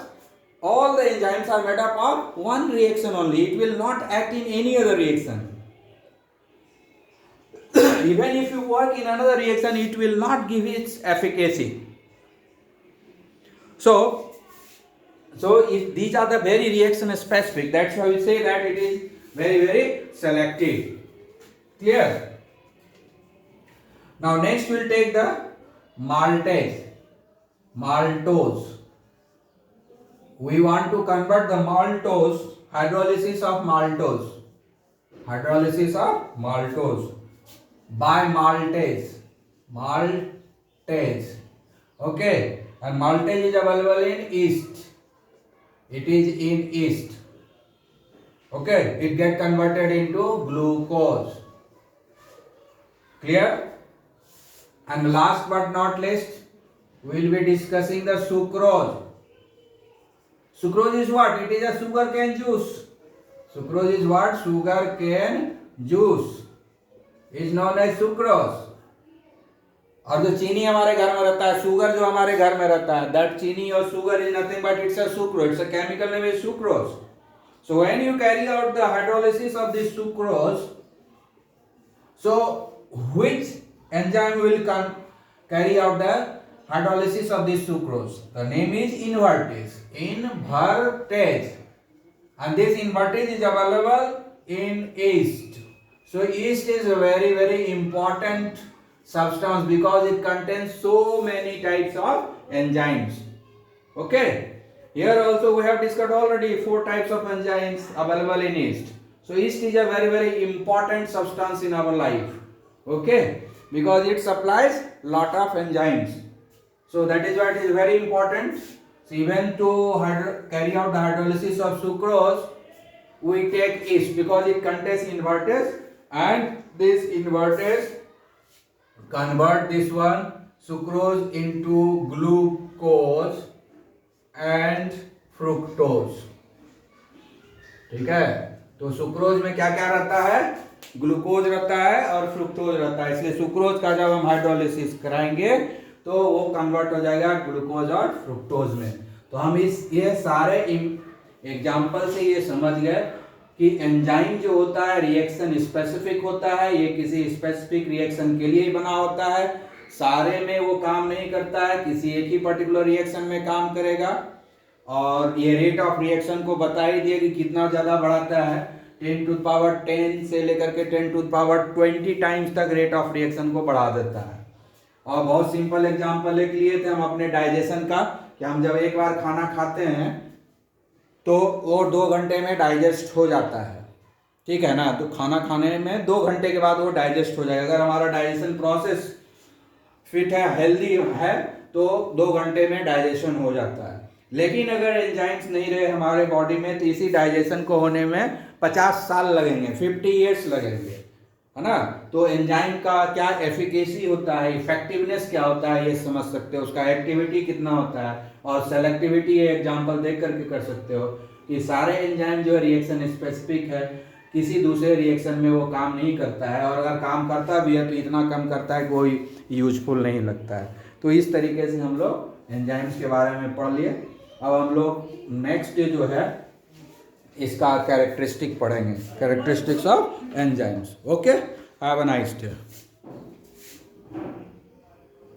all the enzymes are made up of one reaction only. It will not act in any other reaction. even if you work in another reaction, it will not give its efficacy. So if these are the very reaction specific, that's why we say that it is very, very selective. Clear? Now next we'll take the maltase, maltose. We want to convert the maltose, hydrolysis of maltose by maltase. Okay, and maltase is available in yeast. It is in yeast. Okay, it gets converted into glucose. Clear? And last but not least, we will be discussing the sucrose. Sucrose is what? It is a sugarcane juice. Sucrose is what? Sugarcane juice is known as sucrose. और जो चीनी हमारे घर में रहता है, sugar जो हमारे घर में रहता है, that चीनी और sugar is nothing but it's a sucrose. It's a chemical name is sucrose. So when you carry out the hydrolysis of this sucrose, so which enzyme will carry out the hydrolysis of this sucrose? The name is invertase. Invertase. And this invertase is available in yeast. So yeast is a very, very important substance because it contains so many types of enzymes. Okay. Here also we have discussed already 4 types of enzymes available in yeast. So yeast is a very, very important substance in our life. Okay. Because it supplies lot of enzymes. So that is why it is very important. So even to carry out the hydrolysis of sucrose, we take yeast because it contains invertase, and this invertase convert this one sucrose into glucose and fructose. ठीक है, तो sucrose में क्या क्या रहता है? Glucose रहता है और फ्रुक्टोज रहता है. इसलिए सुक्रोज का जब हम हाइड्रोलिसिस कराएंगे तो वो कन्वर्ट हो जाएगा ग्लूकोज और फ्रुक्टोज में. तो हम ये सारे एग्जाम्पल से ये समझ गए कि एंजाइम जो होता है रिएक्शन स्पेसिफिक होता है. ये किसी स्पेसिफिक रिएक्शन के लिए ही बना होता है. सारे में वो काम नहीं करता है, किसी एक ही पर्टिकुलर रिएक्शन में काम करेगा. और ये रेट ऑफ रिएक्शन को बता ही दिया कि कितना ज़्यादा बढ़ाता है. 10 to the power 10 से लेकर के 10 to the power 20 टाइम्स तक रेट ऑफ रिएक्शन को बढ़ा देता है. और बहुत सिंपल एग्जाम्पल एक लिए थे हम अपने डाइजेशन का, कि हम जब एक बार खाना खाते हैं तो वो 2 घंटे में डाइजेस्ट हो जाता है. ठीक है ना. तो खाना खाने में 2 घंटे के बाद वो डाइजेस्ट हो जाएगा. अगर हमारा डाइजेशन प्रोसेस फिट है, हेल्दी है, तो 2 घंटे में डाइजेशन हो जाता है. लेकिन अगर एंजाइम्स नहीं रहे हमारे बॉडी में तो इसी डाइजेशन को होने में 50 साल लगेंगे, 50 ईयर्स लगेंगे, है ना. तो एंजाइम का क्या एफिकेसी होता है, इफेक्टिवनेस क्या होता है, ये समझ सकते हो. उसका एक्टिविटी कितना होता है और सेलेक्टिविटी ये एग्जांपल देख करके कर सकते हो कि सारे एंजाइम जो रिएक्शन स्पेसिफिक है, किसी दूसरे रिएक्शन में वो काम नहीं करता है. और अगर काम करता भी है तो इतना कम करता है कोई यूजफुल नहीं लगता है. तो इस तरीके से हम लोग एंजाइम्स के बारे में पढ़ लिए. अब हम लोग नेक्स्ट जो है इसका कैरेक्टरिस्टिक पढ़ेंगे, characteristics of enzymes. Okay, have a nice day.